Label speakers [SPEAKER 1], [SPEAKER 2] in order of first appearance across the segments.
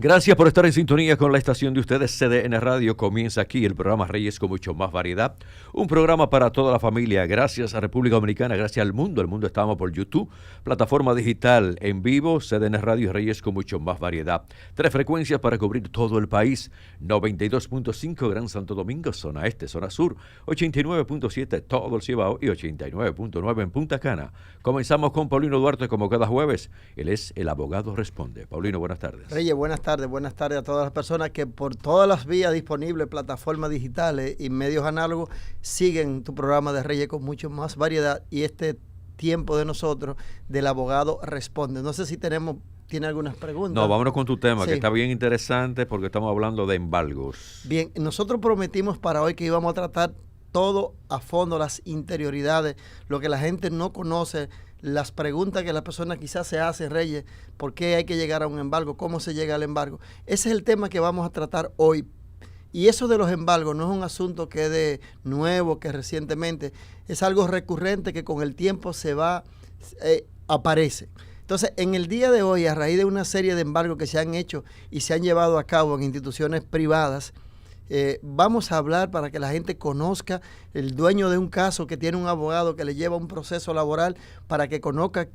[SPEAKER 1] Gracias por estar en sintonía con la estación de ustedes, CDN Radio. Comienza aquí el programa Reyes con mucho más variedad. Un programa para toda la familia. Gracias a República Dominicana, gracias al mundo. El mundo estamos por YouTube, plataforma digital en vivo, CDN Radio Reyes con mucho más variedad. 3 frecuencias para cubrir todo el país. 92.5 Gran Santo Domingo, zona este, zona sur. 89.7 todo el Cibao y 89.9 en Punta Cana. Comenzamos con Paulino Duarte como cada jueves. Él es el abogado responde. Paulino, buenas tardes.
[SPEAKER 2] Reyes, buenas tardes a todas las personas que por todas las vías disponibles, plataformas digitales y medios análogos, siguen tu programa de Reyes con mucho más variedad y este tiempo de nosotros del abogado responde. No sé si tiene algunas preguntas.
[SPEAKER 1] No, vámonos con tu tema,
[SPEAKER 2] sí,
[SPEAKER 1] que está bien interesante porque estamos hablando de embargos.
[SPEAKER 2] Bien, nosotros prometimos para hoy que íbamos a tratar todo a fondo, las interioridades, lo que la gente no conoce, las preguntas que la persona quizás se hace, Reyes, ¿por qué hay que llegar a un embargo? ¿Cómo se llega al embargo? Ese es el tema que vamos a tratar hoy. Y eso de los embargos no es un asunto que es de nuevo, que recientemente, es algo recurrente que con el tiempo aparece. Entonces, en el día de hoy, a raíz de una serie de embargos que se han hecho y se han llevado a cabo en instituciones privadas, vamos a hablar para que la gente conozca el dueño de un caso que tiene un abogado que le lleva un proceso laboral para que conozca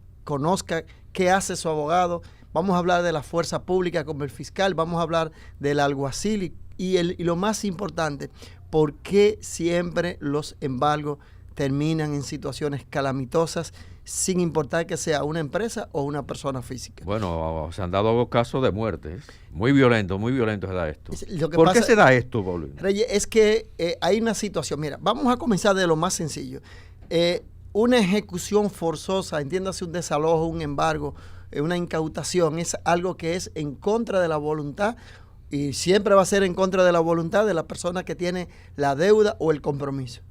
[SPEAKER 2] qué hace su abogado. Vamos a hablar de la fuerza pública como el fiscal, vamos a hablar del alguacil y lo más importante, por qué siempre los embargos terminan en situaciones calamitosas sin importar que sea una empresa o una persona física.
[SPEAKER 1] Bueno, se han dado casos de muertes. Muy violento se da esto.
[SPEAKER 2] ¿Por
[SPEAKER 1] qué se da esto, Paulino?
[SPEAKER 2] Reyes, es que hay una situación. Mira, vamos a comenzar de lo más sencillo. Una ejecución forzosa, entiéndase un desalojo, un embargo, una incautación, es algo que es en contra de la voluntad y siempre va a ser en contra de la voluntad de la persona que tiene la deuda o el compromiso.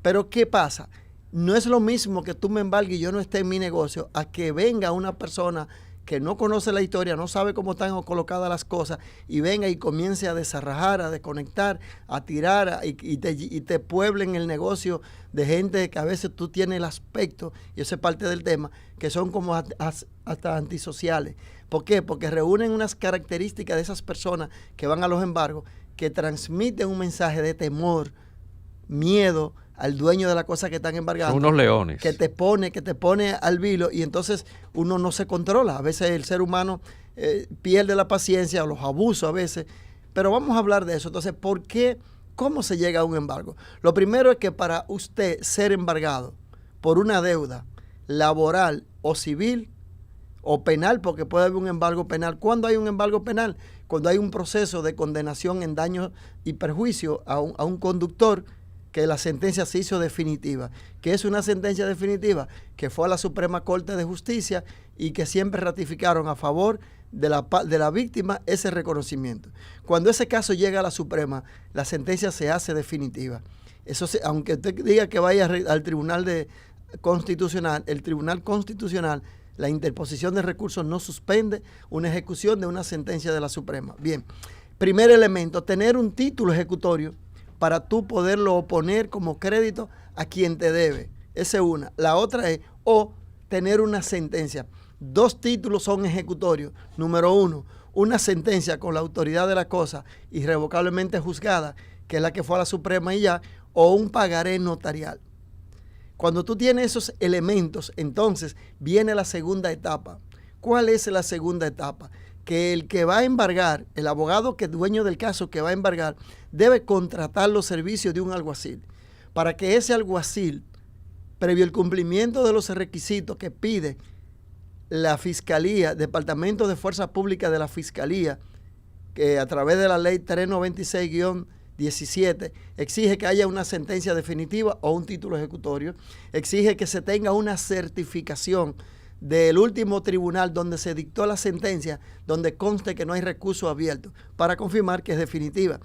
[SPEAKER 2] Pero ¿qué pasa? No es lo mismo que tú me embargues y yo no esté en mi negocio a que venga una persona que no conoce la historia, no sabe cómo están colocadas las cosas y venga y comience a desarrajar, a desconectar, a tirar y te pueblen el negocio de gente que a veces tú tienes el aspecto, y eso es parte del tema, que son como hasta antisociales. ¿Por qué? Porque reúnen unas características de esas personas que van a los embargos que transmiten un mensaje de temor, miedo al dueño de la cosa que están embargando.
[SPEAKER 1] Son unos leones.
[SPEAKER 2] Que te pone al vilo y entonces uno no se controla. A veces el ser humano pierde la paciencia, los abusos a veces. Pero vamos a hablar de eso. Entonces, ¿por qué? ¿Cómo se llega a un embargo? Lo primero es que para usted ser embargado por una deuda laboral o civil o penal, porque puede haber un embargo penal. ¿Cuándo hay un embargo penal? Cuando hay un proceso de condenación en daño y perjuicio a un conductor, que la sentencia se hizo definitiva. ¿Qué es una sentencia definitiva? Que fue a la Suprema Corte de Justicia y que siempre ratificaron a favor de la víctima ese reconocimiento. Cuando ese caso llega a la Suprema, la sentencia se hace definitiva. Aunque usted diga que vaya al Tribunal Constitucional, el Tribunal Constitucional, la interposición de recursos no suspende una ejecución de una sentencia de la Suprema. Bien, primer elemento, tener un título ejecutorio para tú poderlo oponer como crédito a quien te debe. Esa es una. La otra es, tener una sentencia. 2 títulos son ejecutorios. Número 1, una sentencia con la autoridad de la cosa irrevocablemente juzgada, que es la que fue a la Suprema y ya, o un pagaré notarial. Cuando tú tienes esos elementos, entonces viene la segunda etapa. ¿Cuál es la segunda etapa? Que el que va a embargar, el abogado que es dueño del caso que va a embargar, debe contratar los servicios de un alguacil para que ese alguacil, previo al cumplimiento de los requisitos que pide la Fiscalía, Departamento de Fuerza Pública de la Fiscalía, que a través de la ley 396-17 exige que haya una sentencia definitiva o un título ejecutorio, exige que se tenga una certificación del último tribunal donde se dictó la sentencia, donde conste que no hay recurso abierto, para confirmar que es definitiva.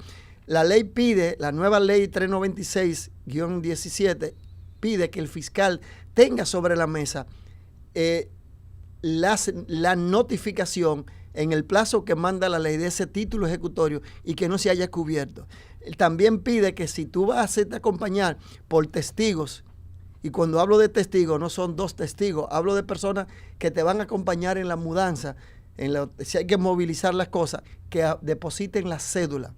[SPEAKER 2] La ley pide, la nueva ley 396-17, pide que el fiscal tenga sobre la mesa la notificación en el plazo que manda la ley de ese título ejecutorio y que no se haya cubierto. También pide que si tú vas a hacerte acompañar por testigos, y cuando hablo de testigos no son 2 testigos, hablo de personas que te van a acompañar en la mudanza, si hay que movilizar las cosas, que depositen la cédula.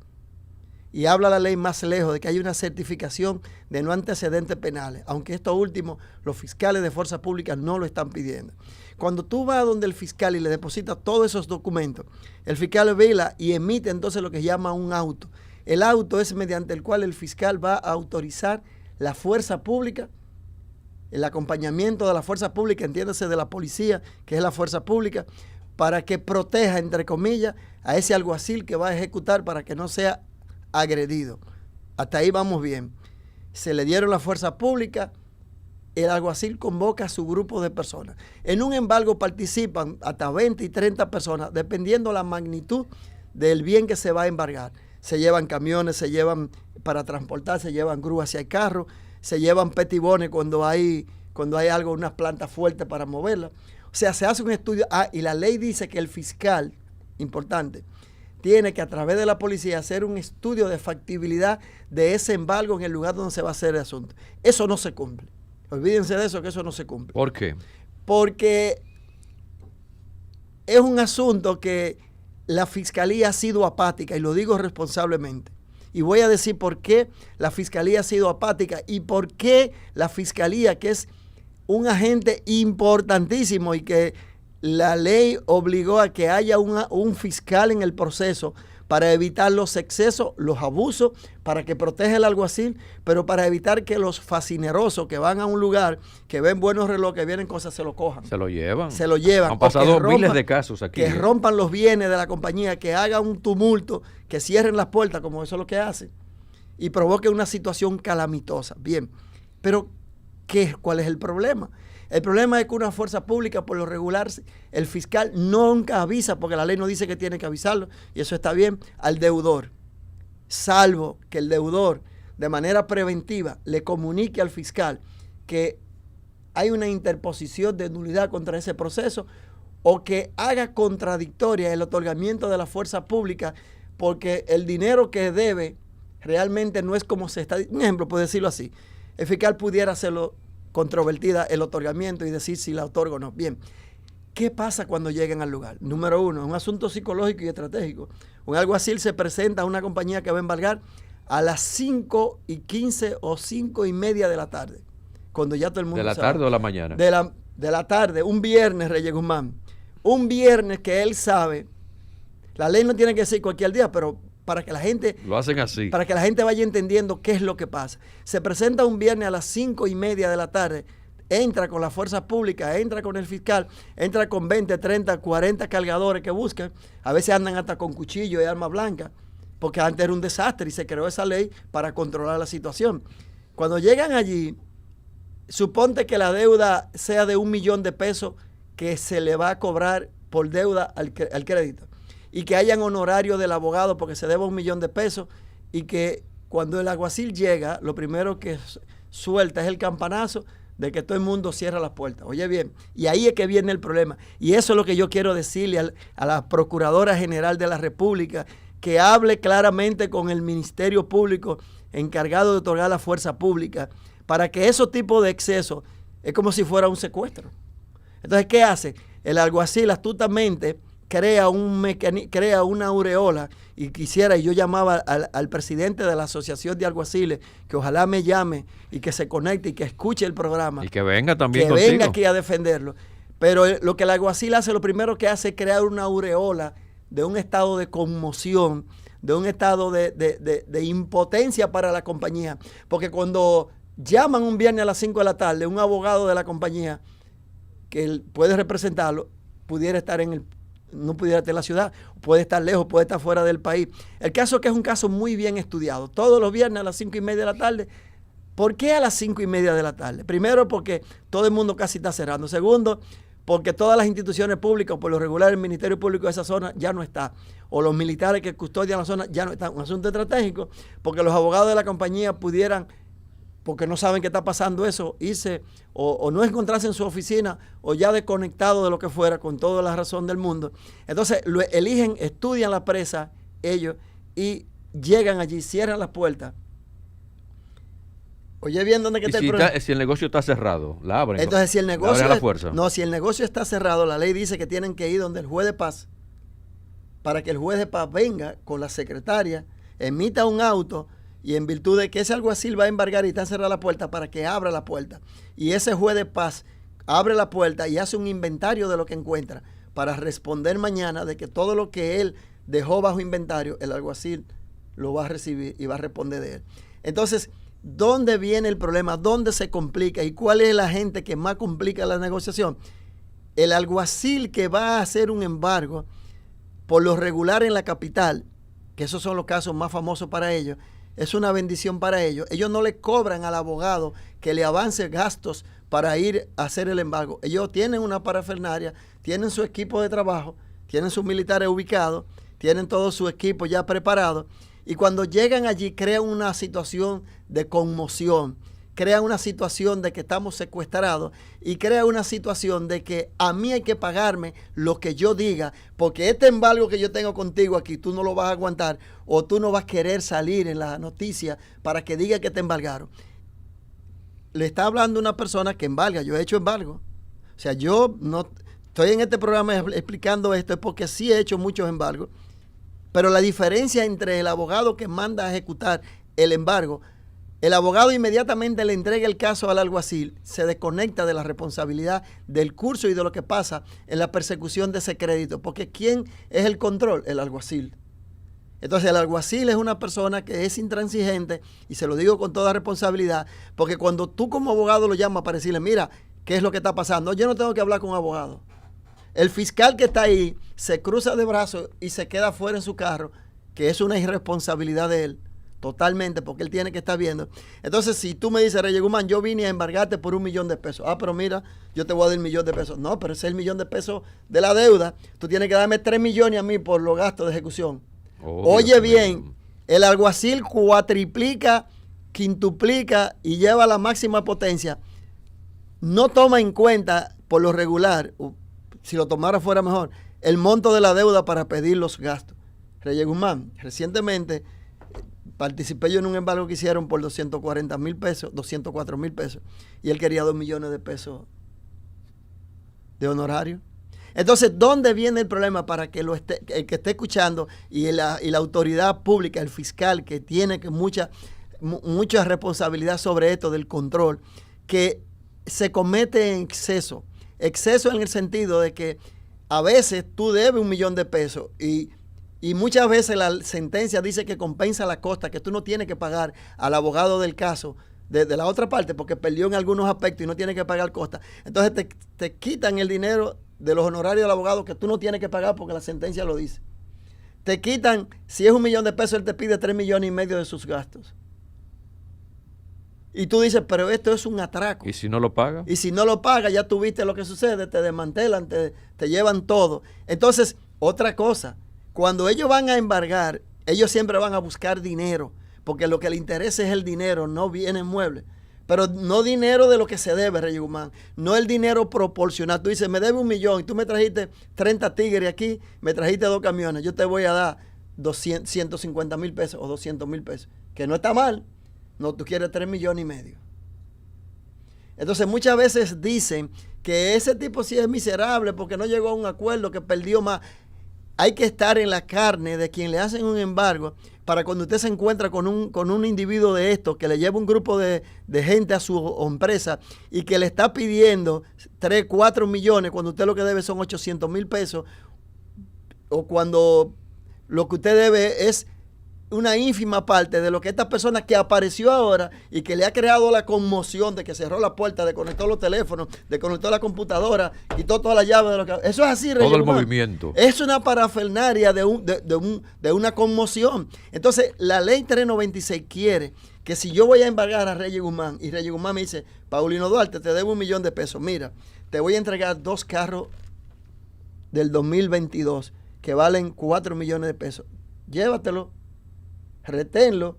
[SPEAKER 2] Y habla la ley más lejos de que hay una certificación de no antecedentes penales, aunque esto último los fiscales de fuerza pública no lo están pidiendo. Cuando tú vas donde el fiscal y le depositas todos esos documentos, el fiscal vela y emite entonces lo que se llama un auto. El auto es mediante el cual el fiscal va a autorizar la fuerza pública, el acompañamiento de la fuerza pública, entiéndase de la policía, que es la fuerza pública, para que proteja, entre comillas, a ese alguacil que va a ejecutar para que no sea agredido. Hasta ahí vamos bien. Se le dieron la fuerza pública, el alguacil convoca a su grupo de personas. En un embargo participan hasta 20 y 30 personas, dependiendo la magnitud del bien que se va a embargar. Se llevan camiones, se llevan para transportar, se llevan grúas si hay carros, se llevan petibones cuando hay algo, unas plantas fuertes para moverlas. O sea, se hace un estudio. Y la ley dice que el fiscal, importante, tiene que a través de la policía hacer un estudio de factibilidad de ese embargo en el lugar donde se va a hacer el asunto. Eso no se cumple. Olvídense de eso, que eso no se cumple.
[SPEAKER 1] ¿Por qué?
[SPEAKER 2] Porque es un asunto que la fiscalía ha sido apática, y lo digo responsablemente. Y voy a decir por qué la fiscalía ha sido apática y por qué la fiscalía, que es un agente importantísimo y que la ley obligó a que haya un fiscal en el proceso para evitar los excesos, los abusos, para que proteja el alguacil, pero para evitar que los fascinerosos que van a un lugar, que ven buenos relojes, que vienen cosas, se lo cojan.
[SPEAKER 1] Se lo llevan.
[SPEAKER 2] Se lo llevan.
[SPEAKER 1] Han pasado miles de casos aquí.
[SPEAKER 2] Que rompan los bienes de la compañía, que hagan un tumulto, que cierren las puertas, como eso es lo que hacen, y provoque una situación calamitosa. Bien, pero ¿cuál es el problema? El problema es que una fuerza pública, por lo regular, el fiscal nunca avisa, porque la ley no dice que tiene que avisarlo, y eso está bien, al deudor. Salvo que el deudor, de manera preventiva, le comunique al fiscal que hay una interposición de nulidad contra ese proceso, o que haga contradictoria el otorgamiento de la fuerza pública, porque el dinero que debe realmente no es como se está. Un ejemplo, puedo decirlo así. El fiscal pudiera hacerlo controvertida el otorgamiento y decir si la otorgo o no. Bien, ¿qué pasa cuando lleguen al lugar? Número uno, es un asunto psicológico y estratégico. Un alguacil se presenta a una compañía que va a embargar a las 5:15 o 5:30 de la tarde, cuando ya todo el mundo
[SPEAKER 1] ¿De la tarde o la mañana?
[SPEAKER 2] De la tarde, un viernes, Reyes Guzmán. Un viernes que él sabe, la ley no tiene que decir cualquier día, pero para que la gente
[SPEAKER 1] lo hacen así,
[SPEAKER 2] para que la gente vaya entendiendo qué es lo que pasa. Se presenta un viernes a las 5:30 de la tarde, entra con la fuerza pública, entra con el fiscal, entra con 20, 30, 40 cargadores que buscan, a veces andan hasta con cuchillo y arma blanca, porque antes era un desastre y se creó esa ley para controlar la situación. Cuando llegan allí, suponte que la deuda sea de $1 millón que se le va a cobrar por deuda al crédito, y que hayan honorario del abogado porque se deba $1 millón, y que cuando el alguacil llega, lo primero que suelta es el campanazo de que todo el mundo cierra las puertas. Oye bien, y ahí es que viene el problema. Y eso es lo que yo quiero decirle a la Procuradora General de la República, que hable claramente con el Ministerio Público encargado de otorgar la fuerza pública, para que esos tipos de excesos es como si fuera un secuestro. Entonces, ¿qué hace? El alguacil astutamente crea una aureola, y quisiera, y yo llamaba al presidente de la Asociación de Alguaciles, que ojalá me llame y que se conecte y que escuche el programa.
[SPEAKER 1] Y que venga también
[SPEAKER 2] contigo. Que venga aquí a defenderlo. Pero lo que el alguacil hace, lo primero que hace es crear una aureola de un estado de conmoción, de un estado de impotencia para la compañía. Porque cuando llaman un viernes a las 5 de la tarde, un abogado de la compañía que él puede representarlo, pudiera estar no pudiera estar en la ciudad, puede estar lejos, puede estar fuera del país. El caso es que es un caso muy bien estudiado. Todos los viernes a las 5:30 de la tarde. ¿Por qué a las 5:30 de la tarde? Primero, porque todo el mundo casi está cerrando. Segundo, porque todas las instituciones públicas, por lo regular el Ministerio Público de esa zona ya no está, o los militares que custodian la zona ya no están. Un asunto estratégico, porque los abogados de la compañía pudieran, porque no saben qué está pasando eso, irse o no encontrarse en su oficina o ya desconectado de lo que fuera, con toda la razón del mundo. Entonces lo eligen, estudian la presa ellos y llegan allí, cierran las puertas. Oye bien, ¿dónde que
[SPEAKER 1] Y
[SPEAKER 2] está
[SPEAKER 1] si,
[SPEAKER 2] el problema?
[SPEAKER 1] si el negocio está cerrado, la abren.
[SPEAKER 2] Entonces, si el
[SPEAKER 1] la
[SPEAKER 2] negocio
[SPEAKER 1] abren a la fuerza.
[SPEAKER 2] no, si el negocio está cerrado, la ley dice que tienen que ir donde el juez de paz para que el juez de paz venga con la secretaria, emita un auto y en virtud de que ese alguacil va a embargar y está cerrada la puerta para que abra la puerta. Y ese juez de paz abre la puerta y hace un inventario de lo que encuentra para responder mañana de que todo lo que él dejó bajo inventario, el alguacil lo va a recibir y va a responder de él. Entonces, ¿dónde viene el problema? ¿Dónde se complica? ¿Y cuál es la gente que más complica la negociación? El alguacil que va a hacer un embargo, por lo regular en la capital, que esos son los casos más famosos para ellos, es una bendición para ellos. Ellos no le cobran al abogado que le avance gastos para ir a hacer el embargo. Ellos tienen una parafernaria, tienen su equipo de trabajo, tienen sus militares ubicados, tienen todo su equipo ya preparado. Y cuando llegan allí crean una situación de conmoción, crean una situación de que estamos secuestrados y crea una situación de que a mí hay que pagarme lo que yo diga, porque este embargo que yo tengo contigo aquí, tú no lo vas a aguantar o tú no vas a querer salir en la noticia para que diga que te embargaron. Le está hablando una persona que embarga, yo he hecho embargo. O sea, yo no estoy en este programa explicando esto, es porque sí he hecho muchos embargos, pero la diferencia entre el abogado que manda a ejecutar el embargo, el abogado inmediatamente le entrega el caso al alguacil, se desconecta de la responsabilidad del curso y de lo que pasa en la persecución de ese crédito. Porque ¿quién es el control? El alguacil. Entonces el alguacil es una persona que es intransigente, y se lo digo con toda responsabilidad, porque cuando tú como abogado lo llamas para decirle, mira, ¿qué es lo que está pasando? Yo no tengo que hablar con un abogado. El fiscal que está ahí se cruza de brazos y se queda fuera en su carro, que es una irresponsabilidad de él. Totalmente, porque él tiene que estar viendo. Entonces, si tú me dices, Reyes Guzmán, yo vine a embargarte por $1 millón. Ah, pero mira, yo te voy a dar $1 millón. No, pero ese es el $1 millón de la deuda. Tú tienes que darme 3 millones a mí por los gastos de ejecución. Oye bien, el alguacil cuatriplica, quintuplica y lleva a la máxima potencia. No toma en cuenta, por lo regular, si lo tomara fuera mejor, el monto de la deuda para pedir los gastos. Reyes Guzmán, recientemente participé yo en un embargo que hicieron por 240,000 pesos, 204,000 pesos, y él quería 2 millones de pesos de honorario. Entonces, ¿dónde viene el problema? Para que el que esté escuchando y la autoridad pública, el fiscal, que tiene mucha responsabilidad sobre esto del control, que se comete en exceso. Exceso en el sentido de que a veces tú debes $1 millón y muchas veces la sentencia dice que compensa la costa, que tú no tienes que pagar al abogado del caso de la otra parte porque perdió en algunos aspectos y no tiene que pagar costa. Entonces te quitan el dinero de los honorarios del abogado que tú no tienes que pagar porque la sentencia lo dice. Te quitan, si es $1 millón, él te pide 3,5 millones de sus gastos. Y tú dices, pero esto es un atraco.
[SPEAKER 1] ¿Y si no lo paga?
[SPEAKER 2] Y si no lo paga, ya tú viste lo que sucede, te desmantelan, te llevan todo. Entonces, otra cosa, cuando ellos van a embargar, ellos siempre van a buscar dinero, porque lo que les interesa es el dinero, no bienes muebles. Pero no dinero de lo que se debe, Reyes Guzmán. No el dinero proporcional. Tú dices, me debe $1 millón y tú me trajiste 30 tigres aquí, me trajiste 2 camiones. Yo te voy a dar 150,000 pesos o 200,000 pesos. Que no está mal. No, tú quieres 3,5 millones. Entonces muchas veces dicen que ese tipo sí es miserable porque no llegó a un acuerdo, que perdió más. Hay que estar en la carne de quien le hacen un embargo para cuando usted se encuentra con un individuo de estos que le lleva un grupo de gente a su empresa y que le está pidiendo 3, 4 millones cuando usted lo que debe son 800,000 pesos, o cuando lo que usted debe es una ínfima parte de lo que esta persona que apareció ahora y que le ha creado la conmoción de que cerró la puerta, desconectó los teléfonos, desconectó la computadora, quitó toda la llave de lo que... Eso es así, Reyes
[SPEAKER 1] todo el
[SPEAKER 2] Guzmán.
[SPEAKER 1] movimiento.
[SPEAKER 2] Es una parafernaria de una conmoción. Entonces, la ley 396 quiere que si yo voy a embargar a Reyes Guzmán y Reyes Guzmán me dice, Paulino Duarte, te debo $1 millón, mira, te voy a entregar 2 carros del 2022 que valen 4 millones de pesos. Llévatelo, reténlo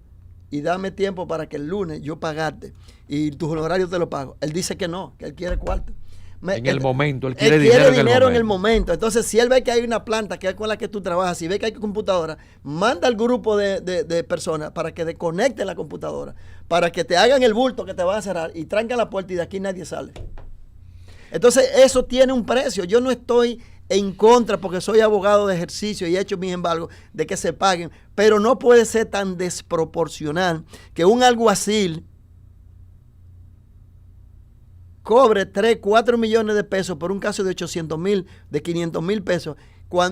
[SPEAKER 2] y dame tiempo para que el lunes yo pagarte y tus honorarios te lo pago. Él dice que no, que él quiere cuarto.
[SPEAKER 1] En el momento, él quiere dinero
[SPEAKER 2] en el momento. Entonces, si él ve que hay una planta que es con la que tú trabajas, si ve que hay computadora, manda al grupo de personas para que desconecten la computadora, para que te hagan el bulto que te va a cerrar y trancan la puerta y de aquí nadie sale. Entonces, eso tiene un precio. Yo no estoy en contra, porque soy abogado de ejercicio y he hecho mis embargos, de que se paguen, pero no puede ser tan desproporcional que un alguacil cobre 3, 4 millones de pesos por un caso de 800,000, de 500,000 pesos,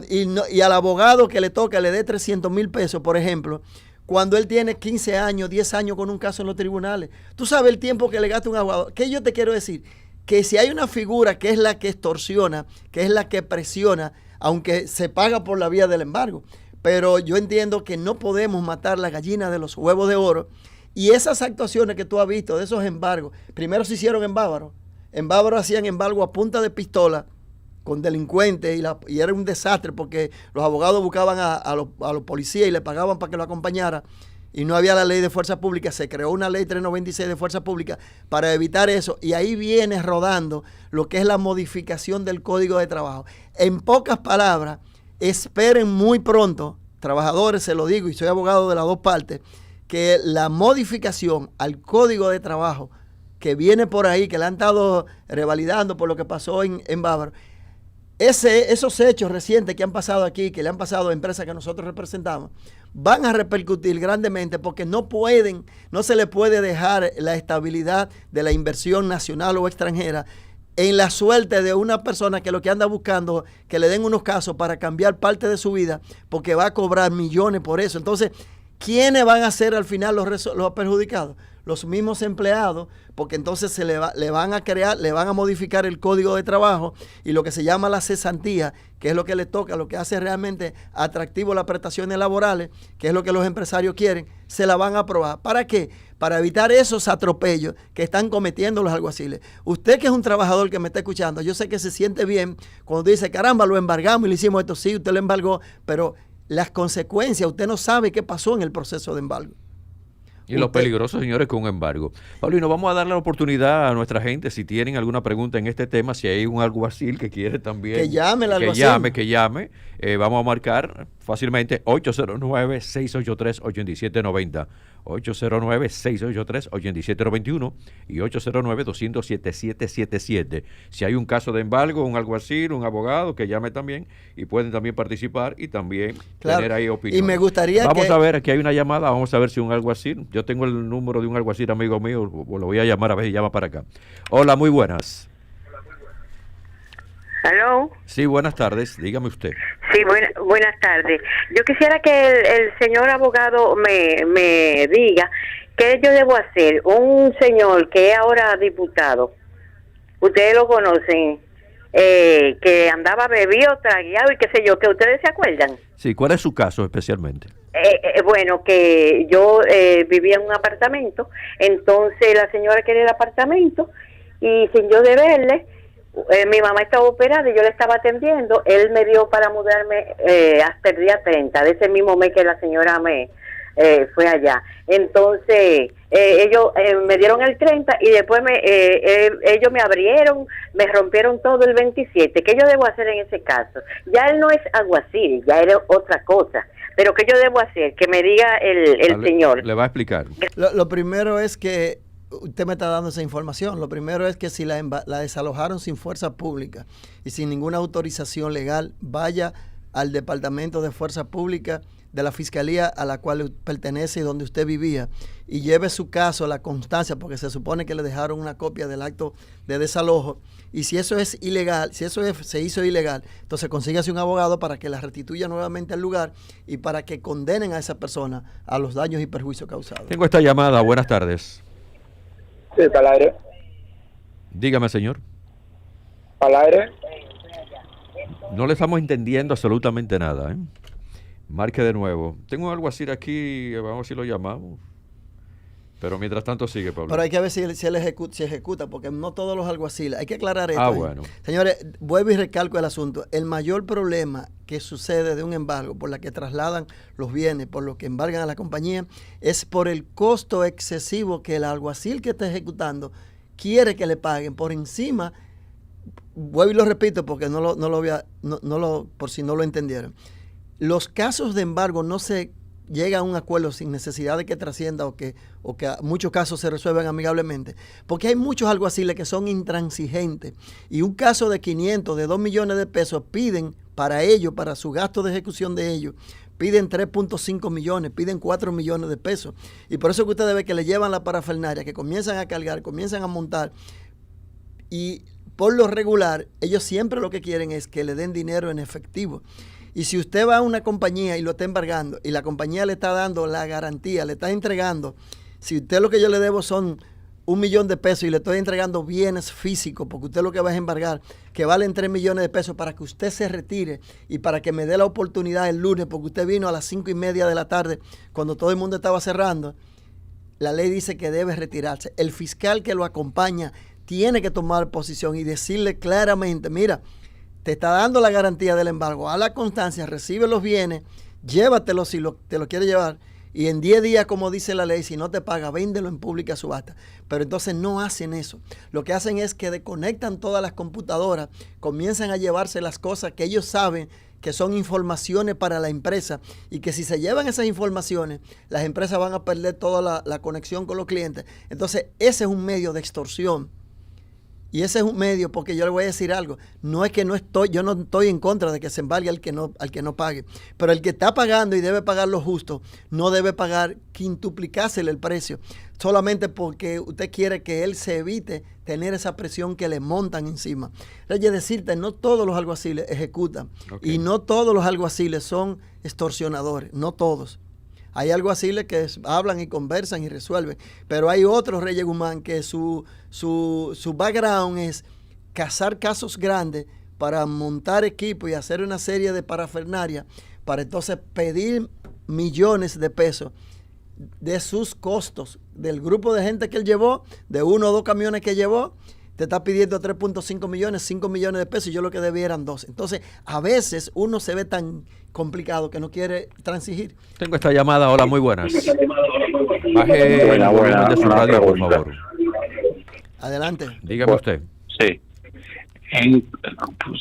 [SPEAKER 2] y al abogado que le toca le dé 300,000 pesos, por ejemplo, cuando él tiene 15 años, 10 años con un caso en los tribunales. Tú sabes el tiempo que le gasta un abogado. ¿Qué yo te quiero decir? Que si hay una figura que es la que extorsiona, que es la que presiona, aunque se paga por la vía del embargo, pero yo entiendo que no podemos matar la gallina de los huevos de oro, y esas actuaciones que tú has visto, de esos embargos, primero se hicieron en Bávaro. En Bávaro hacían embargo a punta de pistola con delincuentes y era un desastre porque los abogados buscaban a los policías y le pagaban para que lo acompañara. Y no había la ley de fuerza pública, se creó una ley 396 de fuerza pública para evitar eso. Y ahí viene rodando lo que es la modificación del Código de Trabajo. En pocas palabras, esperen muy pronto, trabajadores, se lo digo, y soy abogado de las dos partes, que la modificación al Código de Trabajo que viene por ahí, que la han estado revalidando por lo que pasó en Bávaro, esos hechos recientes que han pasado aquí, que le han pasado a empresas que nosotros representamos, van a repercutir grandemente porque no se le puede dejar la estabilidad de la inversión nacional o extranjera en la suerte de una persona que lo que anda buscando que le den unos casos para cambiar parte de su vida porque va a cobrar millones por eso. Entonces, ¿quiénes van a ser al final los perjudicados? Los mismos empleados, porque entonces le van a modificar el Código de Trabajo y lo que se llama la cesantía, que es lo que le toca, lo que hace realmente atractivo las prestaciones laborales, que es lo que los empresarios quieren, se la van a aprobar. ¿Para qué? Para evitar esos atropellos que están cometiendo los alguaciles. Usted que es un trabajador que me está escuchando, yo sé que se siente bien cuando dice, caramba, lo embargamos y le hicimos esto, sí, usted lo embargó, pero las consecuencias, usted no sabe qué pasó en el proceso de embargo.
[SPEAKER 1] Y lo peligroso, señores, con un embargo. Paulino, vamos a darle la oportunidad a nuestra gente, si tienen alguna pregunta en este tema, si hay un alguacil que quiere también.
[SPEAKER 2] Que llame el alguacil.
[SPEAKER 1] Que llame. Vamos a marcar fácilmente 809-683-8790, 809-683-8791 y 809-200-7777. Si hay un caso de embargo, un alguacil, un abogado, que llame también y pueden también participar y también tener ahí opinión.
[SPEAKER 2] Y me gustaría
[SPEAKER 1] Vamos a ver, aquí hay una llamada, vamos a ver si un alguacil, yo tengo el número de un alguacil amigo mío, lo voy a llamar a ver si llama para acá. Hola, muy buenas.
[SPEAKER 3] ¿Aló?
[SPEAKER 1] Sí, buenas tardes, dígame usted.
[SPEAKER 3] Sí, buenas tardes. Yo quisiera que el señor abogado me diga qué yo debo hacer. Un señor que es ahora diputado, ustedes lo conocen, que andaba bebido, tragueado y qué sé yo, que ustedes se acuerdan.
[SPEAKER 1] Sí, ¿cuál es su caso especialmente?
[SPEAKER 3] Bueno, que yo vivía en un apartamento, entonces la señora quería el apartamento y sin yo deberle, mi mamá estaba operada y yo le estaba atendiendo, él me dio para mudarme hasta el día 30 de ese mismo mes que la señora me fue allá. Entonces ellos me dieron el 30 y después ellos me abrieron, me rompieron todo el 27. ¿Qué yo debo hacer en ese caso? Ya él no es alguacil, ya era otra cosa. Pero ¿qué yo debo hacer? Que me diga el señor.
[SPEAKER 1] Le va a explicar.
[SPEAKER 2] Lo primero es que usted me está dando esa información. Lo primero es que si la desalojaron sin fuerza pública y sin ninguna autorización legal, vaya al Departamento de Fuerza Pública de la Fiscalía a la cual pertenece y donde usted vivía y lleve su caso, la constancia, porque se supone que le dejaron una copia del acto de desalojo. Y si eso es ilegal, se hizo ilegal, entonces consígase un abogado para que la restituya nuevamente al lugar y para que condenen a esa persona a los daños y perjuicios causados.
[SPEAKER 1] Tengo esta llamada, buenas tardes.
[SPEAKER 4] Sí, para el aire.
[SPEAKER 1] Dígame, señor.
[SPEAKER 4] Para el aire.
[SPEAKER 1] No le estamos entendiendo absolutamente nada, ¿eh? Marque de nuevo. Tengo algo así aquí, vamos a ver si lo llamamos. Pero mientras tanto sigue, Pablo.
[SPEAKER 2] Pero hay que ver si él ejecuta, porque no todos los alguaciles. Hay que aclarar esto.
[SPEAKER 1] Bueno.
[SPEAKER 2] Señores, vuelvo y recalco el asunto. El mayor problema que sucede de un embargo, por la que trasladan los bienes, por lo que embargan a la compañía, es por el costo excesivo que el alguacil que está ejecutando quiere que le paguen por encima vuelvo y lo repito porque por si no lo entendieron. Los casos de embargo no se llega a un acuerdo sin necesidad de que trascienda o que muchos casos se resuelvan amigablemente, porque hay muchos alguaciles que son intransigentes y un caso de 500, de 2 millones de pesos piden para ellos, para su gasto de ejecución de ellos, piden 3.5 millones, piden 4 millones de pesos. Y por eso que ustedes ven que le llevan la parafernaria, que comienzan a cargar, comienzan a montar. Y por lo regular, ellos siempre lo que quieren es que le den dinero en efectivo. Y si usted va a una compañía y lo está embargando y la compañía le está dando la garantía, le está entregando, si usted lo que yo le debo son 1 millón de pesos y le estoy entregando bienes físicos, porque usted lo que va a embargar, que valen 3 millones de pesos para que usted se retire y para que me dé la oportunidad el lunes, porque usted vino a las 5:30 de la tarde cuando todo el mundo estaba cerrando, la ley dice que debe retirarse. El fiscal que lo acompaña tiene que tomar posición y decirle claramente, mira, te está dando la garantía del embargo, a la constancia, recibe los bienes, llévatelo si te lo quiere llevar, y en 10 días, como dice la ley, si no te paga, véndelo en pública subasta. Pero entonces no hacen eso. Lo que hacen es que desconectan todas las computadoras, comienzan a llevarse las cosas que ellos saben que son informaciones para la empresa y que si se llevan esas informaciones, las empresas van a perder toda la conexión con los clientes. Entonces, ese es un medio de extorsión. Y ese es un medio, porque yo le voy a decir algo, no es que yo no estoy en contra de que se embargue al que no pague, pero el que está pagando y debe pagar lo justo, no debe pagar quintuplicársele el precio, solamente porque usted quiere que él se evite tener esa presión que le montan encima. Es decirte, no todos los alguaciles ejecutan, y no todos los alguaciles son extorsionadores, no todos. Hay alguaciles que hablan y conversan y resuelven, pero hay otros, Reyes Guzmán, que su background es cazar casos grandes para montar equipo y hacer una serie de parafernaria para entonces pedir millones de pesos de sus costos, del grupo de gente que él llevó, de 1 o 2 camiones que llevó. Te está pidiendo 3.5 millones, 5 millones de pesos y yo lo que debía eran 2. Entonces, a veces uno se ve tan complicado que no quiere transigir.
[SPEAKER 1] Tengo esta llamada. Hola, muy buenas. Baje el volumen de su radio, por favor.
[SPEAKER 2] Adelante.
[SPEAKER 1] Dígame usted.
[SPEAKER 5] Sí.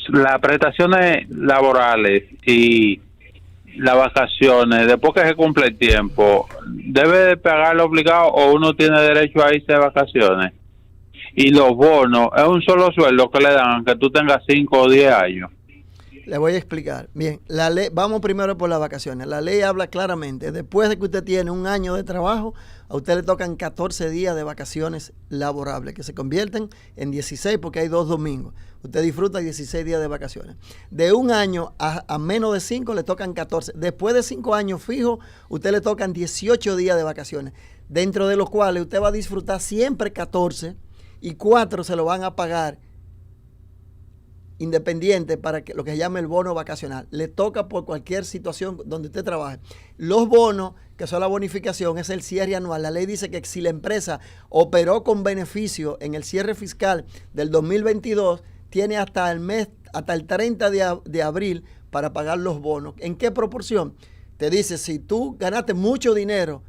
[SPEAKER 5] Las prestaciones laborales y las vacaciones, después que se cumple el tiempo, ¿debe de pagarlo obligado o uno tiene derecho a irse de vacaciones? Y los bonos, ¿es un solo sueldo que le dan aunque tú tengas 5 o 10 años?
[SPEAKER 2] Le voy a explicar. Bien, la ley, vamos primero por las vacaciones. La ley habla claramente, después de que usted tiene 1 año de trabajo, a usted le tocan 14 días de vacaciones laborables, que se convierten en 16 porque hay 2 domingos. Usted disfruta 16 días de vacaciones. De 1 año a menos de 5 le tocan 14. Después de 5 años fijos, usted le tocan 18 días de vacaciones, dentro de los cuales usted va a disfrutar siempre 14 y 4 se lo van a pagar independiente para que lo que se llama el bono vacacional. Le toca por cualquier situación donde usted trabaje. Los bonos, que son la bonificación, es el cierre anual. La ley dice que si la empresa operó con beneficio en el cierre fiscal del 2022, tiene hasta el 30 de abril para pagar los bonos. ¿En qué proporción? Te dice, si tú ganaste mucho dinero,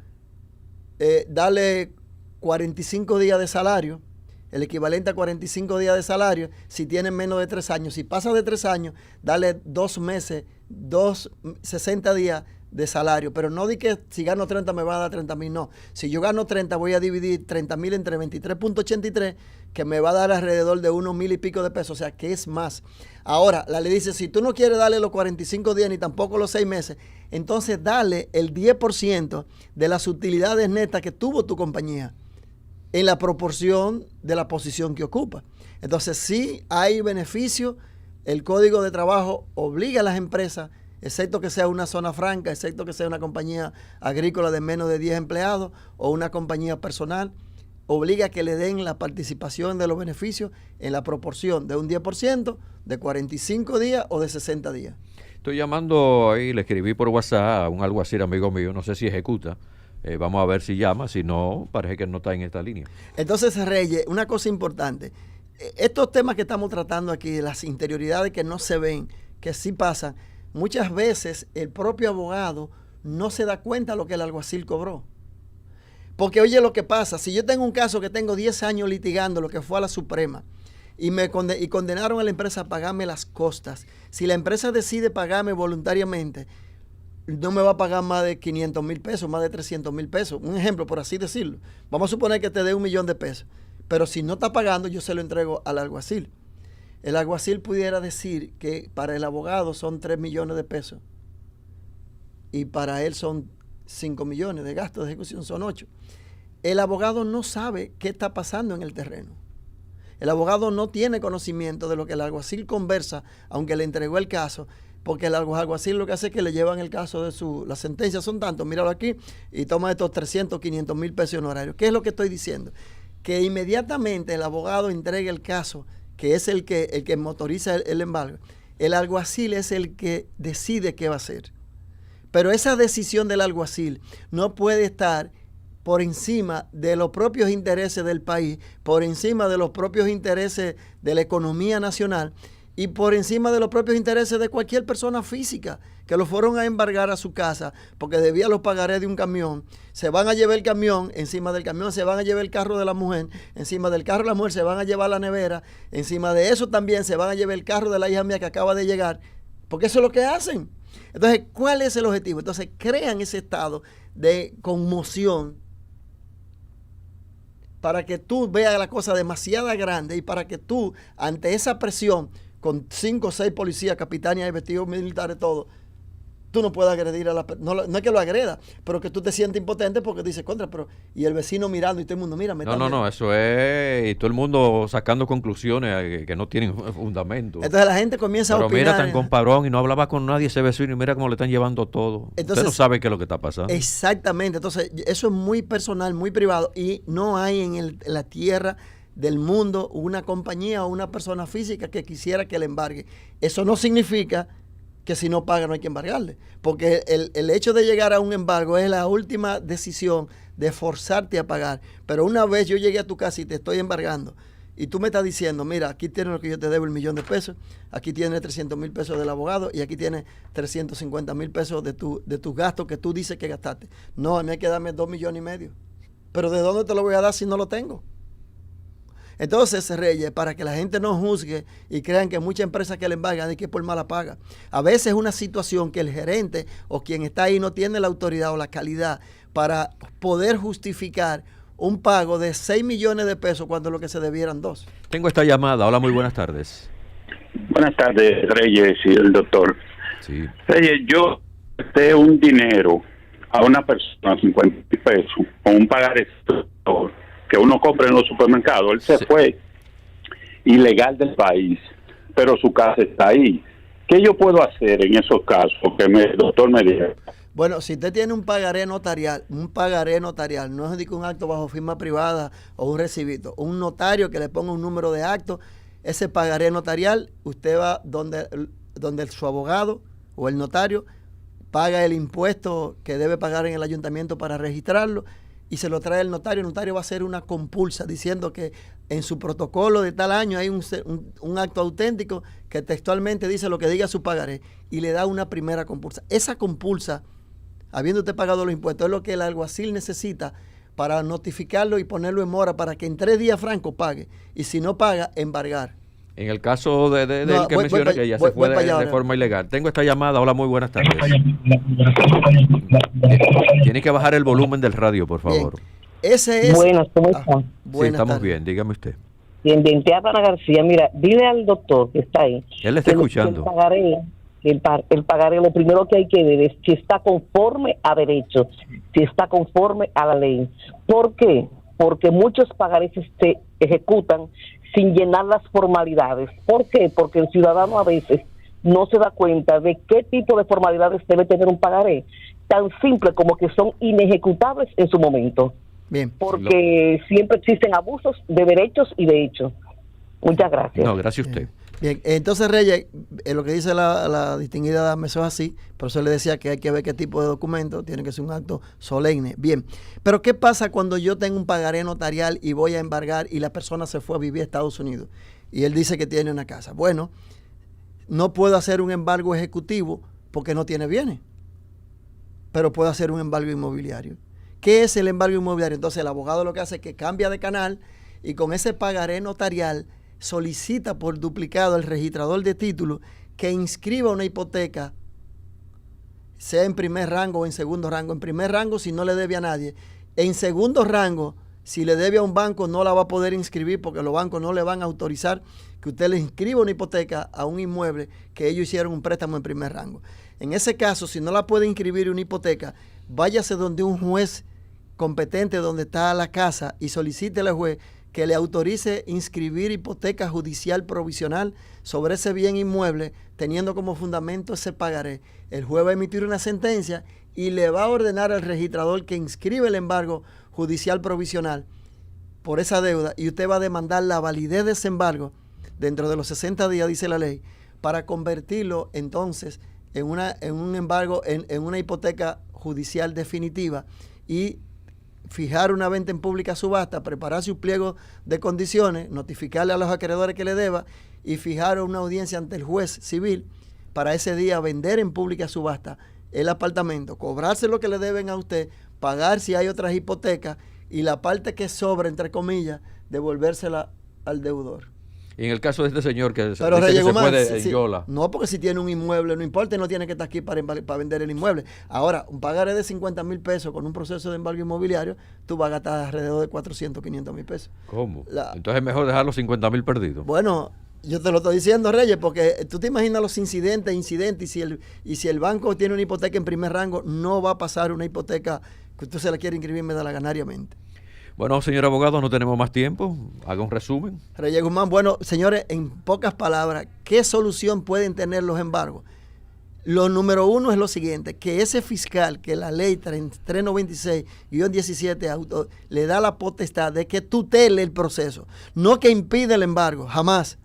[SPEAKER 2] dale 45 días de salario, el equivalente a 45 días de salario, si tienen menos de 3 años. Si pasa de 3 años, dale 2 meses, 60 días de salario. Pero no di que si gano 30 me va a dar 30,000, no. Si yo gano 30, voy a dividir 30,000 entre 23.83, que me va a dar alrededor de unos 1,000 y pico de pesos, o sea, que es más. Ahora, la ley dice, si tú no quieres darle los 45 días ni tampoco los 6 meses, entonces dale el 10% de las utilidades netas que tuvo tu compañía, en la proporción de la posición que ocupa. Entonces, sí hay beneficio. El Código de Trabajo obliga a las empresas, excepto que sea una zona franca, excepto que sea una compañía agrícola de menos de 10 empleados o una compañía personal, obliga a que le den la participación de los beneficios en la proporción de un 10%, de 45 días o de 60 días.
[SPEAKER 1] Estoy llamando ahí, le escribí por WhatsApp a un alguacil amigo mío, no sé si ejecuta. Vamos a ver si llama, si no, parece que no está en esta línea.
[SPEAKER 2] Entonces, Reyes, una cosa importante, estos temas que estamos tratando aquí, las interioridades que no se ven, que sí pasan, muchas veces el propio abogado no se da cuenta de lo que el alguacil cobró. Porque oye lo que pasa, si yo tengo un caso que tengo 10 años litigando, lo que fue a la Suprema, y condenaron a la empresa a pagarme las costas. Si la empresa decide pagarme voluntariamente, no me va a pagar más de 500 mil pesos, más de 300 mil pesos. Un ejemplo, por así decirlo. Vamos a suponer que te dé 1 millón de pesos. Pero si no está pagando, yo se lo entrego al alguacil. El alguacil pudiera decir que para el abogado son 3 millones de pesos. Y para él son 5 millones de gastos de ejecución, son 8. El abogado no sabe qué está pasando en el terreno. El abogado no tiene conocimiento de lo que el alguacil conversa, aunque le entregó el caso, porque el alguacil lo que hace es que le llevan el caso de las sentencias son tantos, míralo aquí, y toma estos 300, 500 mil pesos honorarios. ¿Qué es lo que estoy diciendo? Que inmediatamente el abogado entregue el caso, que es el que motoriza el embargo, el alguacil es el que decide qué va a hacer. Pero esa decisión del alguacil no puede estar por encima de los propios intereses del país, por encima de los propios intereses de la economía nacional y por encima de los propios intereses de cualquier persona física que lo fueron a embargar a su casa porque debía los pagarés de un camión. Se van a llevar el camión, encima del camión se van a llevar el carro de la mujer, encima del carro de la mujer se van a llevar la nevera, encima de eso también se van a llevar el carro de la hija mía que acaba de llegar, porque eso es lo que hacen. Entonces, ¿cuál es el objetivo? Entonces, crean ese estado de conmoción para que tú veas la cosa demasiado grande y para que tú, ante esa presión, con 5 o 6 policías, capitanes y vestidos militares, todo, tú no puedes agredir a la persona. No es que lo agreda, pero que tú te sientes impotente porque dices, contra, pero y el vecino mirando y todo el mundo, mira,
[SPEAKER 1] No, eso es, y todo el mundo sacando conclusiones que no tienen fundamento.
[SPEAKER 2] Entonces la gente comienza a opinar.
[SPEAKER 1] Pero mira, tan compadrón y no hablaba con nadie ese vecino y mira cómo le están llevando todo. Entonces, usted no sabe qué es lo que está pasando.
[SPEAKER 2] Exactamente, entonces eso es muy personal, muy privado y no hay en la tierra del mundo una compañía o una persona física que quisiera que le embargue. Eso no significa que si no paga no hay que embargarle, porque el hecho de llegar a un embargo es la última decisión de forzarte a pagar. Pero una vez yo llegué a tu casa y te estoy embargando y tú me estás diciendo, mira, aquí tienes lo que yo te debo, 1 millón de pesos, aquí tienes 300 mil pesos del abogado y aquí tienes 350 mil pesos de tus gastos que tú dices que gastaste. No, a mí hay que darme 2,5 millones. Pero ¿de dónde te lo voy a dar si no lo tengo? Entonces, Reyes, para que la gente no juzgue y crean que muchas empresas que le embargan es que por mala paga. A veces es una situación que el gerente o quien está ahí no tiene la autoridad o la calidad para poder justificar un pago de 6 millones de pesos cuando lo que se debieran 2.
[SPEAKER 1] Tengo esta llamada. Hola, muy buenas tardes.
[SPEAKER 6] Buenas tardes, Reyes y el doctor.
[SPEAKER 1] Sí.
[SPEAKER 6] Reyes, yo presté un dinero a una persona, 50 pesos, con un pagaré que uno compra en los supermercados. Él se fue ilegal del país, pero su casa está ahí. ¿Qué yo puedo hacer en esos casos? Que el doctor me diga.
[SPEAKER 2] Bueno, si usted tiene un pagaré notarial, no es un acto bajo firma privada o un recibito, un notario que le ponga un número de acto, ese pagaré notarial, usted va donde su abogado o el notario paga el impuesto que debe pagar en el ayuntamiento para registrarlo y se lo trae el notario va a hacer una compulsa diciendo que en su protocolo de tal año hay un acto auténtico que textualmente dice lo que diga su pagaré y le da una primera compulsa. Esa compulsa, habiendo usted pagado los impuestos, es lo que el alguacil necesita para notificarlo y ponerlo en mora para que en 3 días franco pague y si no paga, embargar.
[SPEAKER 1] En el caso del que menciona que ella se fue de forma ilegal. Tengo esta llamada. Hola, muy buenas tardes. Tiene que bajar el volumen del radio, por favor.
[SPEAKER 2] Bien. Ese es...
[SPEAKER 7] Buenas, ¿cómo están?
[SPEAKER 1] Sí, estamos bien. Dígame usted.
[SPEAKER 7] Bien, te habla Ana García. Mira, dile al doctor que está ahí.
[SPEAKER 1] Él le está escuchando.
[SPEAKER 7] El pagaré, lo primero que hay que ver es si está conforme a derecho, si está conforme a la ley. ¿Por qué? Porque muchos pagarés se ejecutan sin llenar las formalidades. ¿Por qué? Porque el ciudadano a veces no se da cuenta de qué tipo de formalidades debe tener un pagaré, tan simple como que son inejecutables en su momento.
[SPEAKER 2] Bien.
[SPEAKER 7] Porque siempre existen abusos de derechos y de hechos. Muchas gracias.
[SPEAKER 1] No, gracias a usted.
[SPEAKER 2] Bien, entonces Reyes, lo que dice la distinguida dama, eso es así, por eso le decía que hay que ver qué tipo de documento, tiene que ser un acto solemne. Bien, pero ¿qué pasa cuando yo tengo un pagaré notarial y voy a embargar y la persona se fue a vivir a Estados Unidos y él dice que tiene una casa? Bueno, no puedo hacer un embargo ejecutivo porque no tiene bienes, pero puedo hacer un embargo inmobiliario. ¿Qué es el embargo inmobiliario? Entonces el abogado lo que hace es que cambia de canal y con ese pagaré notarial solicita por duplicado al registrador de títulos que inscriba una hipoteca, sea en primer rango o en segundo rango. En primer rango si no le debe a nadie. En segundo rango, si le debe a un banco, no la va a poder inscribir porque los bancos no le van a autorizar que usted le inscriba una hipoteca a un inmueble que ellos hicieron un préstamo en primer rango. En ese caso, si no la puede inscribir una hipoteca, váyase donde un juez competente donde está la casa y solicítele al juez que le autorice inscribir hipoteca judicial provisional sobre ese bien inmueble, teniendo como fundamento ese pagaré. El juez va a emitir una sentencia y le va a ordenar al registrador que inscribe el embargo judicial provisional por esa deuda, y usted va a demandar la validez de ese embargo dentro de los 60 días, dice la ley, para convertirlo entonces en un embargo, en una hipoteca judicial definitiva, y fijar una venta en pública subasta, preparar su pliego de condiciones, notificarle a los acreedores que le deba y fijar una audiencia ante el juez civil para ese día vender en pública subasta el apartamento, cobrarse lo que le deben a usted, pagar si hay otras hipotecas y la parte que sobra, entre comillas, devolvérsela al deudor.
[SPEAKER 1] Y en el caso de este señor que,
[SPEAKER 2] pero
[SPEAKER 1] dice que se
[SPEAKER 2] Guzmán,
[SPEAKER 1] puede en Yola.
[SPEAKER 2] No, porque si tiene un inmueble, no importa, no tiene que estar aquí para vender el inmueble. Ahora, un pagaré de 50 mil pesos con un proceso de embargo inmobiliario, tú vas a gastar alrededor de 400, 500 mil pesos.
[SPEAKER 1] ¿Cómo? Entonces es mejor dejar los 50 mil perdidos.
[SPEAKER 2] Bueno, yo te lo estoy diciendo, Reyes, porque tú te imaginas los incidentes, y si el banco tiene una hipoteca en primer rango, no va a pasar una hipoteca que usted se la quiere inscribir medalaganariamente.
[SPEAKER 1] Bueno, señor abogado, no tenemos más tiempo. Haga un resumen.
[SPEAKER 2] Reyes Guzmán, bueno, señores, en pocas palabras, ¿qué solución pueden tener los embargos? Lo número uno es lo siguiente, que ese fiscal, que la ley 396-17 le da la potestad de que tutele el proceso, no que impide el embargo, jamás,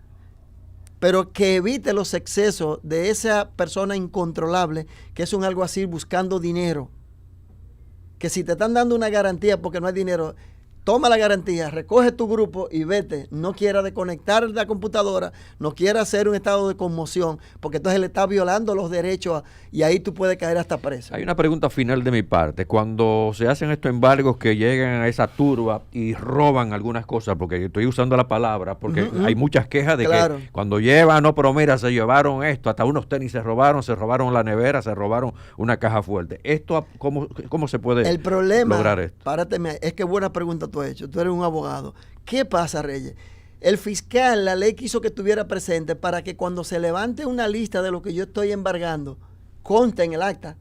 [SPEAKER 2] pero que evite los excesos de esa persona incontrolable, que es un alguacil buscando dinero, que si te están dando una garantía porque no hay dinero, toma la garantía, recoge tu grupo y vete. No quiera desconectar la computadora, no quiera hacer un estado de conmoción, porque entonces le está violando los derechos y ahí tú puedes caer hasta preso.
[SPEAKER 1] Hay una pregunta final de mi parte. Cuando se hacen estos embargos que llegan a esa turba y roban algunas cosas, porque estoy usando la palabra, porque hay muchas quejas de que cuando llevan, no, pero mira, se llevaron esto, hasta unos tenis se robaron la nevera, se robaron una caja fuerte. ¿Esto cómo se puede
[SPEAKER 2] el problema,
[SPEAKER 1] lograr esto?
[SPEAKER 2] Párate, es que buena pregunta tú has hecho, tú eres un abogado. ¿Qué pasa, Reyes? El fiscal, la ley quiso que estuviera presente para que cuando se levante una lista de lo que yo estoy embargando, conste en el acta,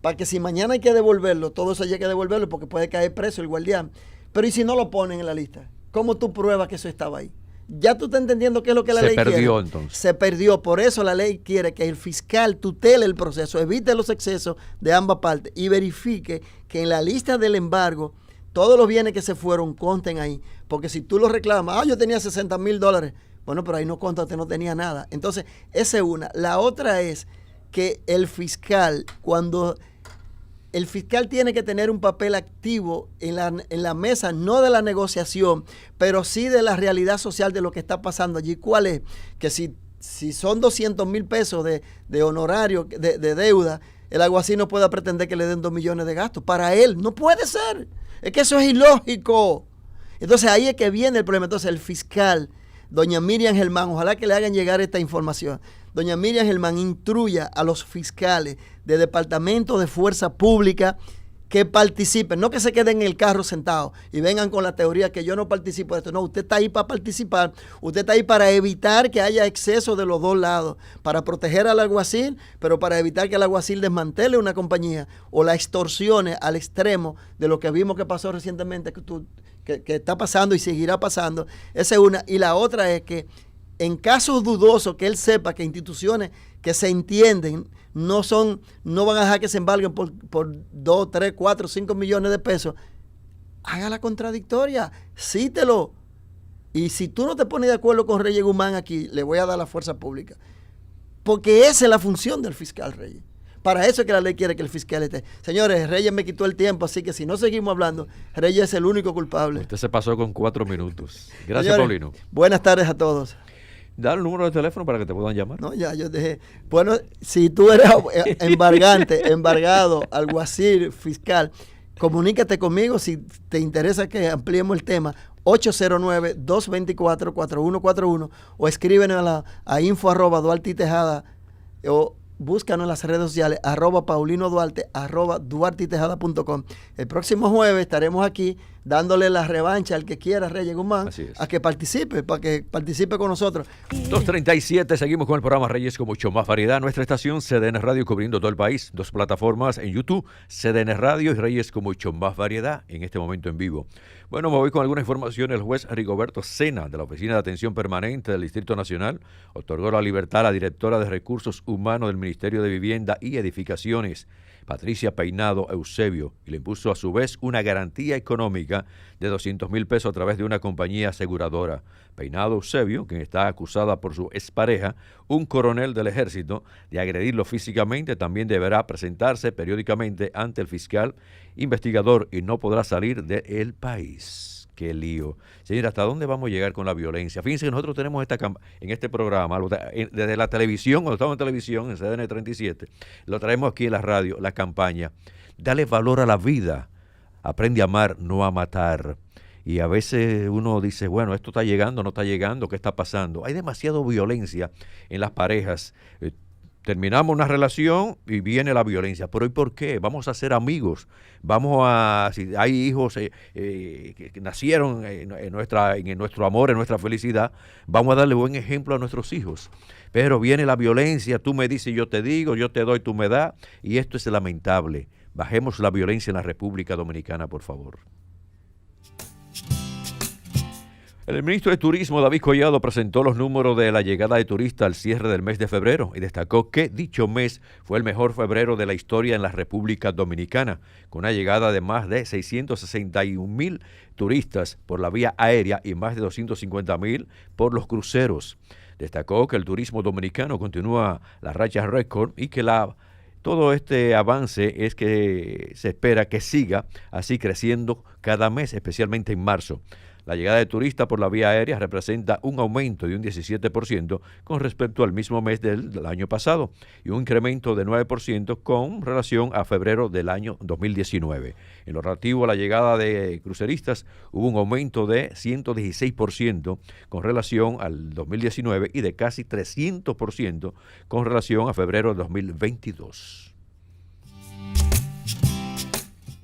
[SPEAKER 2] para que si mañana hay que devolverlo, todo eso hay que devolverlo porque puede caer preso el guardián. Pero ¿y si no lo ponen en la lista? ¿Cómo tú pruebas que eso estaba ahí? Ya tú estás entendiendo qué es lo que la ley quiere. Se perdió entonces. Se perdió, por eso la ley quiere que el fiscal tutele el proceso, evite los excesos de ambas partes y verifique que en la lista del embargo todos los bienes que se fueron conten ahí, porque si tú los reclamas, yo tenía $60,000, bueno, pero ahí no contaste, no tenía nada. Entonces, esa es una. La otra es que el fiscal, cuando el fiscal tiene que tener un papel activo en la mesa, no de la negociación, pero sí de la realidad social de lo que está pasando allí. ¿Cuál es? Que si son 200 mil pesos de honorario, de deuda, el alguacil no puede pretender que le den 2 millones de gastos. Para él, no puede ser. Es que eso es ilógico. Entonces ahí es que viene el problema. Entonces el fiscal, doña Miriam Germán, ojalá que le hagan llegar esta información. Doña Miriam Germán instruya a los fiscales de Departamento de Fuerza Pública que participen, no que se queden en el carro sentados y vengan con la teoría que yo no participo de esto. No, usted está ahí para participar, usted está ahí para evitar que haya exceso de los dos lados, para proteger al alguacil, pero para evitar que el alguacil desmantele una compañía o la extorsione al extremo de lo que vimos que pasó recientemente, que está pasando y seguirá pasando. Esa es una. Y la otra es que en casos dudosos que él sepa que instituciones que se entienden no van a dejar que se embarguen por 2, 3, 4, 5 millones de pesos, haga la contradictoria, cítelo. Y si tú no te pones de acuerdo con Reyes Guzmán aquí, le voy a dar la fuerza pública. Porque esa es la función del fiscal Reyes. Para eso es que la ley quiere que el fiscal esté. Señores, Reyes me quitó el tiempo, así que si no seguimos hablando, Reyes es el único culpable.
[SPEAKER 1] Usted se pasó con 4 minutos. Gracias,
[SPEAKER 2] señores,
[SPEAKER 1] Paulino.
[SPEAKER 2] Buenas tardes a todos.
[SPEAKER 1] Da el número de teléfono para que te puedan llamar.
[SPEAKER 2] No, ya yo dejé. Bueno, si tú eres embargante, embargado, alguacil, fiscal, comunícate conmigo si te interesa que ampliemos el tema. 809-224-4141 o escríbenos a info@duarte-y-tejada o búscanos en las redes sociales @paulino-duarte, @duarte-y-tejada.com. El próximo jueves estaremos aquí dándole la revancha al que quiera, Reyes Guzmán, a que participe, para que participe con nosotros.
[SPEAKER 1] 2:37, seguimos con el programa Reyes con mucho más variedad. Nuestra estación CDN Radio cubriendo todo el país. 2 plataformas en YouTube, CDN Radio y Reyes con mucho más variedad en este momento en vivo. Bueno, me voy con alguna información. El juez Rigoberto Sena, de la Oficina de Atención Permanente del Distrito Nacional, otorgó la libertad a la directora de Recursos Humanos del Ministerio de Vivienda y Edificaciones, Patricia Peinado Eusebio, y le impuso a su vez una garantía económica de 200,000 pesos a través de una compañía aseguradora. Peinado Eusebio, quien está acusada por su expareja, un coronel del ejército, de agredirlo físicamente, también deberá presentarse periódicamente ante el fiscal investigador y no podrá salir del país. Qué lío. Señora, ¿hasta dónde vamos a llegar con la violencia? Fíjense que nosotros tenemos en este programa, desde la televisión, cuando estamos en televisión, en CDN 37, lo traemos aquí en la radio, la campaña. Dale valor a la vida. Aprende a amar, no a matar. Y a veces uno dice, bueno, esto está llegando, no está llegando, ¿qué está pasando? Hay demasiada violencia en las parejas. Terminamos una relación y viene la violencia. ¿Pero y por qué? Vamos a ser amigos. Si hay hijos que nacieron en nuestro amor, en nuestra felicidad, vamos a darle buen ejemplo a nuestros hijos. Pero viene la violencia, tú me dices, yo te digo, yo te doy, tú me das, y esto es lamentable. Bajemos la violencia en la República Dominicana, por favor. El ministro de Turismo, David Collado, presentó los números de la llegada de turistas al cierre del mes de febrero y destacó que dicho mes fue el mejor febrero de la historia en la República Dominicana, con una llegada de más de 661,000 turistas por la vía aérea y más de 250,000 por los cruceros. Destacó que el turismo dominicano continúa la racha récord y que todo este avance es que se espera que siga así creciendo cada mes, especialmente en marzo. La llegada de turistas por la vía aérea representa un aumento de un 17% con respecto al mismo mes del año pasado y un incremento de 9% con relación a febrero del año 2019. En lo relativo a la llegada de cruceristas, hubo un aumento de 116% con relación al 2019 y de casi 300% con relación a febrero de 2022.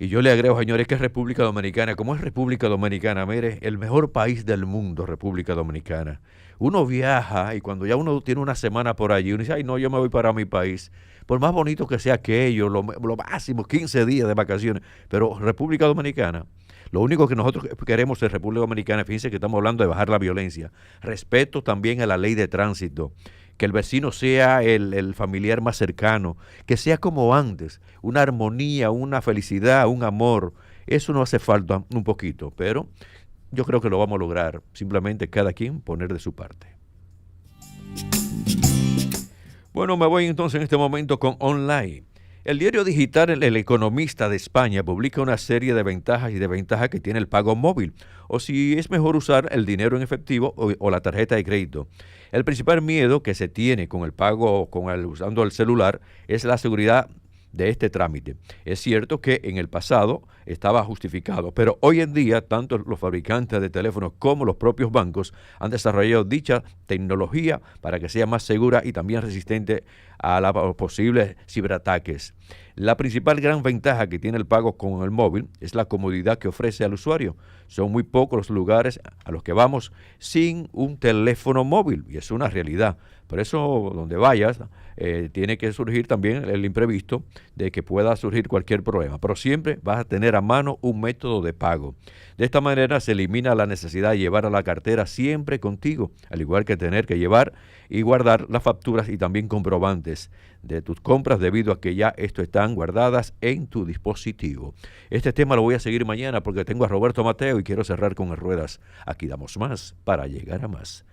[SPEAKER 1] Y yo le agrego, señores, que es República Dominicana. ¿Cómo es República Dominicana? Mire, el mejor país del mundo, República Dominicana. Uno viaja y cuando ya uno tiene una semana por allí, uno dice, ay, no, yo me voy para mi país. Por más bonito que sea aquello, lo máximo, 15 días de vacaciones. Pero República Dominicana, lo único que nosotros queremos en República Dominicana, fíjense que estamos hablando de bajar la violencia. Respeto también a la ley de tránsito. Que el vecino sea el familiar más cercano, que sea como antes, una armonía, una felicidad, un amor. Eso nos hace falta un poquito, pero yo creo que lo vamos a lograr, simplemente cada quien poner de su parte. Bueno, me voy entonces en este momento con online. El diario digital El Economista de España publica una serie de ventajas y desventajas que tiene el pago móvil, o si es mejor usar el dinero en efectivo o la tarjeta de crédito. El principal miedo que se tiene con el pago usando el celular es la seguridad de este trámite. Es cierto que en el pasado estaba justificado, pero hoy en día tanto los fabricantes de teléfonos como los propios bancos han desarrollado dicha tecnología para que sea más segura y también resistente a los posibles ciberataques. La principal gran ventaja que tiene el pago con el móvil es la comodidad que ofrece al usuario. Son muy pocos los lugares a los que vamos sin un teléfono móvil y es una realidad. Por eso, donde vayas, tiene que surgir también el imprevisto de que pueda surgir cualquier problema. Pero siempre vas a tener a mano un método de pago. De esta manera se elimina la necesidad de llevar a la cartera siempre contigo, al igual que tener que llevar y guardar las facturas y también comprobantes de tus compras debido a que ya esto están guardadas en tu dispositivo. Este tema lo voy a seguir mañana porque tengo a Roberto Mateo y quiero cerrar con Ruedas. Aquí damos más para llegar a más.